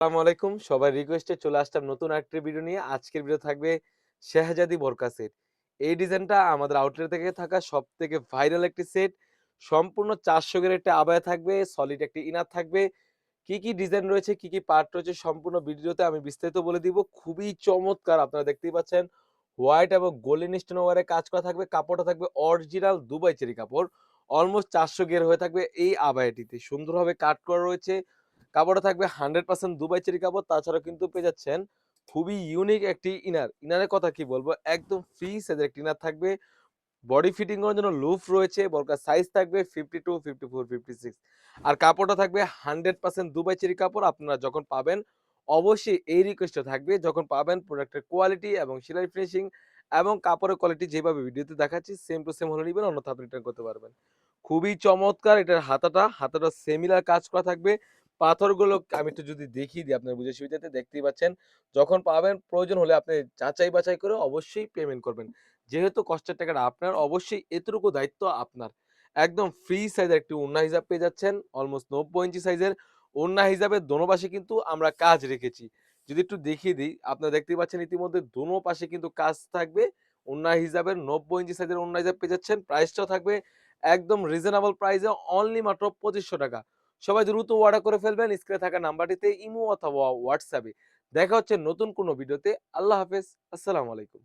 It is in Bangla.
আসসালামু আলাইকুম। সবার রিকোয়েস্টে চলে আসলাম নতুন আরেকটি ভিডিও নিয়ে। আজকের ভিডিও থাকবে শেহজাদি বোরকা সেট। এই ডিজাইনটা আমাদের আউটলেট থেকে থাকা সবথেকে ভাইরাল একটি সেট। সম্পূর্ণ ৪০০ গ্রের একটা আবায়া থাকবে, সলিড একটি ইনার থাকবে। কি ডিজাইন রয়েছে, কি পার্ট রয়েছে সম্পূর্ণ ভিডিওতে আমি বিস্তারিত বলে দিব। খুবই চমৎকার আপনারা দেখতেই পাচ্ছেন। হোয়াইট এবং গোল্ডেন স্টোন ওয়ারে কাজ করা থাকবে। কাপড়টা থাকবে অরিজিনাল দুবাই চেরি কাপড়। অলমোস্ট ৪০০ গের হয়ে থাকবে এই আবায়াটিতে। সুন্দরভাবে কাট করা রয়েছে। কাপড়টা থাকবে 100% দুবাই চেরি কাপড়। তাছাড়াও কিন্তু পেয়ে যাচ্ছেন খুবই ইউনিক একটি ইনার। ইনারের কথা কি বলবো? একদম ফ্রি সাইজের একটি ইনার থাকবে। বডি ফিটিং করার জন্য লুফ রয়েছে। বরকার সাইজ থাকবে 52, 54, 56 আর কাপড়টা থাকবে 100% দুবাই চেরি কাপড়। আপনারা যখন পাবেন অবশ্যই এই রিকোয়েস্টটা থাকবে, যখন পাবেন প্রোডাক্টের কোয়ালিটি এবং সেলাই ফিনিশিং এবং কাপড়ের কোয়ালিটি যেভাবে ভিডিওতে দেখাচ্ছি সেম টু সেম হলে নিবেন, অন্যথা আপনি রিটার্ন করতে পারবেন। খুবই চমৎকার এটার হাতাটা সেমিলার কাজ করা থাকবে। পাথরগুলো আমি একটু যদি দেখিয়ে দিই আপনার বুঝার সুবিধার্থে, দেখতেই পাচ্ছেন। যখন পাবেন প্রয়োজন হলে আপনি যাচাই বাছাই করে অবশ্যই পেমেন্ট করবেন। যেহেতু কষ্টের টাকাটা আপনার, অবশ্যই এতটুকু দায়িত্ব আপনার। একদম ফ্রি সাইজের একটি ওড়না হিজাব পেয়ে যাচ্ছেন। অলমোস্ট ৯০ ইঞ্চি সাইজের ওড়না হিজাবের দোনো পাশে কিন্তু আমরা কাজ রেখেছি। যদি একটু দেখিয়ে দিই, আপনারা দেখতেই পাচ্ছেন ইতিমধ্যে দোনো পাশে কিন্তু কাজ থাকবে। ওড়না হিজাবের ৯০ ইঞ্চি সাইজের ওড়না হিজাব পেয়ে যাচ্ছেন। প্রাইসটাও থাকবে একদম রিজনেবল প্রাইসে, অনলি মাত্র ৳২৫০০। সবাই দ্রুত অর্ডার করে ফেলবেন স্ক্রিনে থাকা নাম্বারটিতে ইমো অথবা হোয়াটসঅ্যাপে। দেখা হচ্ছে নতুন কোনো ভিডিওতে। আল্লাহ হাফেজ। আসসালামু আলাইকুম।